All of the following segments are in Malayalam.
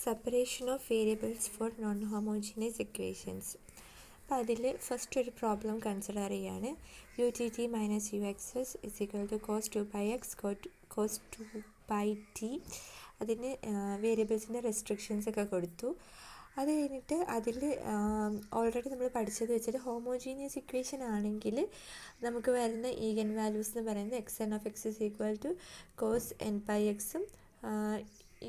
separation of variables for non-homogeneous equations. അപ്പോൾ അതിൽ ഫസ്റ്റ് ഒരു പ്രോബ്ലം കൺസിഡർ ചെയ്യാണ്. ut minus uxs is equal to cos 2πx cos 2πt. അതിന് വേരിയബിൾസിൻ്റെ റെസ്ട്രിക്ഷൻസ് ഒക്കെ കൊടുത്തു. അത് കഴിഞ്ഞിട്ട് അതിൽ ഓൾറെഡി നമ്മൾ പഠിച്ചത് വെച്ചിട്ട് ഹോമോജീനിയസ് ഇക്വേഷൻ ആണെങ്കിൽ നമുക്ക് വരുന്ന ഈഗൻ വാല്യൂസ് എന്ന് പറയുന്നത് xn of x is equal to cos nπx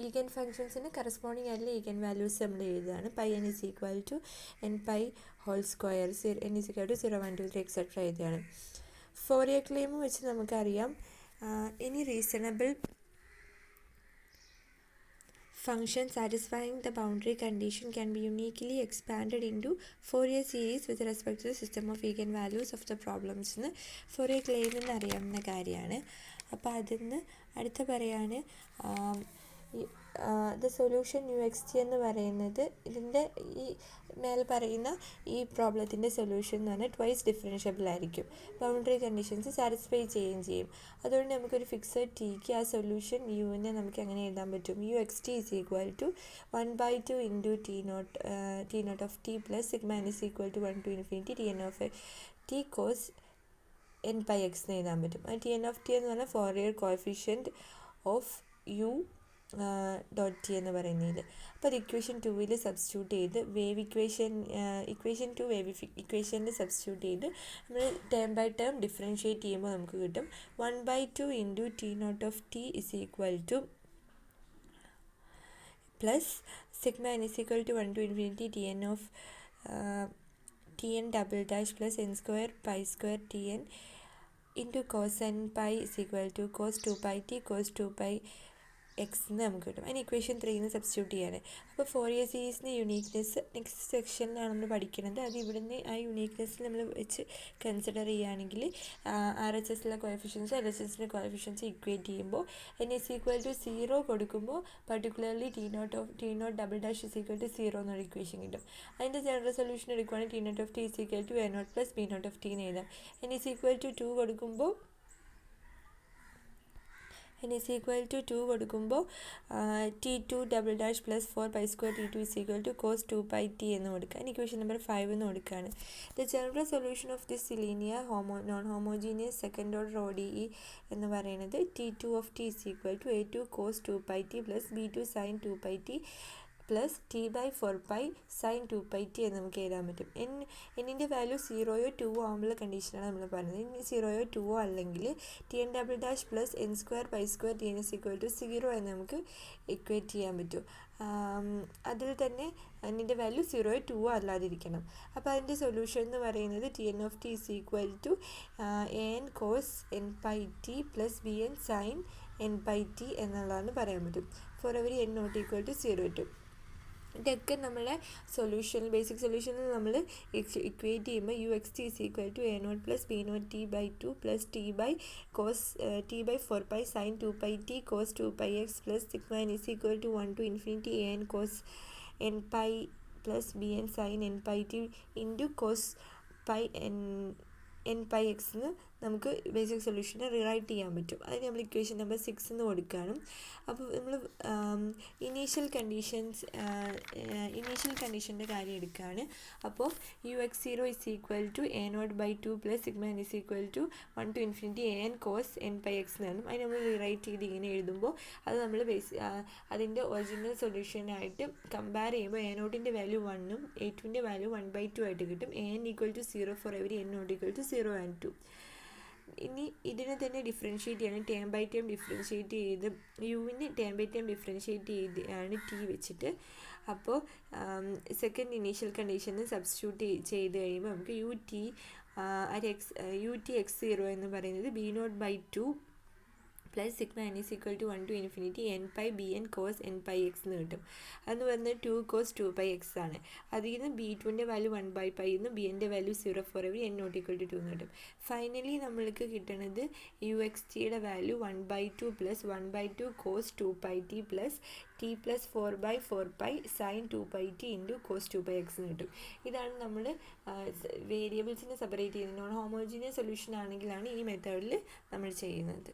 eigen ഫങ്ഷൻസിന് കറസ്പോണ്ടിങ് ആയിട്ടുള്ള ഈഗൻ വാല്യൂസ് നമ്മൾ എഴുതുകയാണ്. n is equal to nπ whole square, n is equal to 0 1 2 3 et cetera എഴുതുകയാണ്. ഫോറിയർ ക്ലെയിം വെച്ച് നമുക്കറിയാം any reasonable function satisfying the boundary condition can be uniquely expanded into Fourier series with respect to the system of eigenvalues of the problems എന്ന് ഫോറിയർ ക്ലെയിം എന്ന് അറിയാവുന്ന കാര്യമാണ്. അപ്പോൾ അതിന്ന് അടുത്ത് പറയാണ് ദ സൊല്യൂഷൻ uxt എന്ന് പറയുന്നത് ഇതിൻ്റെ ഈ മേലെ പറയുന്ന ഈ പ്രോബ്ലത്തിൻ്റെ സൊല്യൂഷൻ എന്ന് പറഞ്ഞാൽ ട്വൈസ് ഡിഫറൻഷ്യബിൾ ആയിരിക്കും. ബൗണ്ടറി കണ്ടീഷൻസ് സാറ്റിസ്ഫൈ ചെയ്യുകയും ചെയ്യും. അതുകൊണ്ട് നമുക്കൊരു ഫിക്സഡ് ടിക്ക് ആ സൊല്യൂഷൻ യുവിനെ നമുക്ക് എങ്ങനെ എഴുതാൻ പറ്റും? uxt is equal to 1/2 into t naught of t plus sigma n is equal to 1 to infinity tn of t cos nπx എന്ന് എഴുതാൻ പറ്റും. tn ഓഫ് ടി എന്ന് പറഞ്ഞാൽ Fourier coefficient of u dot t എന്ന് പറയുന്നതിൽ. അപ്പോൾ അത് ഇക്വേഷൻ 2 സബ്സ്റ്റിറ്റ്യൂട്ട് ചെയ്ത് വേവ് ഇക്വേഷൻ 2 വേവ് ഇക്വേഷനിൽ സബ്സ്റ്റിറ്റ്യൂട്ട് ചെയ്ത് നമ്മൾ ടേം ബൈ ടേം ഡിഫറൻഷ്യേറ്റ് ചെയ്യുമ്പോൾ നമുക്ക് കിട്ടും 1/2 into t naught of t is equal to plus sigma n is equal to 1 to infinity tn of tn double dash plus n square pi square tn into cos nπ is equal to cos 2πt cos 2π x എന്ന് നമുക്ക് കിട്ടും. അതിന് ഇക്വേഷൻ 3 സബ്സ്റ്റിറ്റ്യൂട്ട് ചെയ്യാണ്. അപ്പോൾ ഫോറിയർ സീരീസിൻ്റെ യുണീക്നെസ് നെക്സ്റ്റ് സെക്ഷനിലാണ് നമ്മൾ പഠിക്കുന്നത്. അത് ഇവിടുന്ന് ആ യുണീക്നെസ്സിൽ നമ്മൾ വെച്ച് കൺസിഡർ ചെയ്യുകയാണെങ്കിൽ RHSലെ കോഎഫിഷ്യൻസ് LHSലെ കോഎഫിഷ്യൻസ് ഇക്വേറ്റ് ചെയ്യുമ്പോൾ n ഇസ് ഈക്വൽ ടു 0 കൊടുക്കുമ്പോൾ particularly t naught double dash is equal to 0 എന്നൊരു ഇക്വേഷൻ കിട്ടും. അതിൻ്റെ ജനറൽ സൊല്യൂഷൻ എടുക്കുകയാണെങ്കിൽ t naught of t is equal to a naught plus b naught of t എന്ന് എഴുതാം. n ഇസ് ഈക്വൽ ടു 2 കൊടുക്കുമ്പോൾ n is equal to 2 കൊടുക്കുമ്പോൾ t2 double dash plus 4 pi square t2 is equal to cos 2πt എന്ന് കൊടുക്കുക. ഇക്വേഷൻ നമ്പർ 5 എന്ന് കൊടുക്കുകയാണ്. The general solution of this linear non homogeneous second order ODE എന്ന് പറയുന്നത് t2 of t is equal to a2 cos 2πt plus b2 sin 2πt plus t/4π sin 2πt എന്ന് നമുക്ക് എഴുതാൻ പറ്റും. എന്നിൻ്റെ വാല്യൂ 0യോ 2 ആകുമ്പോൾ കണ്ടീഷനാണ് നമ്മൾ പറയുന്നത്. ഇനി 0യോ 2 അല്ലെങ്കിൽ tn double dash plus n square pi square tn is equal to 0 എന്ന് നമുക്ക് ഇക്വേറ്റ് ചെയ്യാൻ പറ്റും. അതിൽ തന്നെ എന്നിൻ്റെ വാല്യൂ 0യോ 2 അല്ലാതിരിക്കണം. അപ്പോൾ അതിൻ്റെ സൊല്യൂഷൻ എന്ന് പറയുന്നത് tn of t is equal to an cos nπt plus bn sin nπt എന്നുള്ളതാണ് പറയാൻ പറ്റും. For every n not equal to 0 to ഇതൊക്കെ നമ്മളെ ബേസിക് സൊല്യൂഷനിൽ നമ്മൾ ഇക്വേറ്റ് ചെയ്യുമ്പോൾ uxt is equal to a naught plus b naught t/2 plus t/4π sin 2πt cos 2πx plus sigma n is equal to 1 to infinity an cos nπ plus bn sin nπt into cos nπx എന്ന് നമുക്ക് ബേസിക് സൊല്യൂഷനെ റീറൈറ്റ് ചെയ്യാൻ പറ്റും. അതിന് നമ്മൾ ഇക്വേഷൻ നമ്പർ 6 എന്ന് കൊടുക്കുകയാണ്. അപ്പോൾ നമ്മൾ ഇനീഷ്യൽ കണ്ടീഷൻ്റെ കാര്യം എടുക്കുകയാണ്. അപ്പോൾ ux0 is equal to a naught by 2 plus sigma n is equal to 1 to infinity an cos nπx എന്നാണ്. അതിന് നമ്മൾ റീറൈറ്റ് ചെയ്ത് ഇങ്ങനെ എഴുതുമ്പോൾ അത് നമ്മൾ അതിൻ്റെ ഒറിജിനൽ സൊല്യൂഷനായിട്ട് കമ്പയർ ചെയ്യുമ്പോൾ a നോട്ടിൻ്റെ വാല്യൂ 1ഉം a2ൻ്റെ വാല്യൂ 1/2 ആയിട്ട് കിട്ടും. an equal to 0 for every n not equal to 0 and 2. ഇനി ഇതിനെ തന്നെ ഡിഫറൻഷ്യേറ്റ് ചെയ്യാണ്. ടേം ബൈ ടേം ഡിഫറൻഷ്യേറ്റ് ചെയ്ത് യുവിന് ടേം ബൈ ടേം ഡിഫറൻഷ്യേറ്റ് ചെയ്താണ് ടി വെച്ചിട്ട്. അപ്പോൾ സെക്കൻഡ് ഇനീഷ്യൽ കണ്ടീഷന് സബ്സ്റ്റിറ്റ്യൂട്ട് ചെയ്ത് കഴിയുമ്പോൾ നമുക്ക് ut(x0) എന്ന് പറയുന്നത് b naught by 2 plus sigma n is equal to 1 to infinity nπ bn cos nπx എന്ന് കിട്ടും. അതെന്ന് പറയുന്നത് 2 cos 2πx ആണ്. അതിൽ നിന്ന് b2ൻ്റെ വാല്യൂ 1/π എന്ന് bnൻ്റെ value 0 for every n not equal to 2 എന്ന് കിട്ടും. ഫൈനലി നമ്മൾക്ക് കിട്ടുന്നത് uxt-യുടെ value 1/2 plus 1/2 cos 2πt plus t plus 4/4π sin 2πt into cos 2πx എന്ന് കിട്ടും. ഇതാണ് നമ്മൾ വേരിയബിൾസിനെ സെപ്പറേറ്റ് ചെയ്യുന്നത്. നോൺ ഹോമോജീനിയസ് സൊല്യൂഷൻ ആണെങ്കിലാണ് ഈ മെത്തേഡിൽ നമ്മൾ ചെയ്യുന്നത്.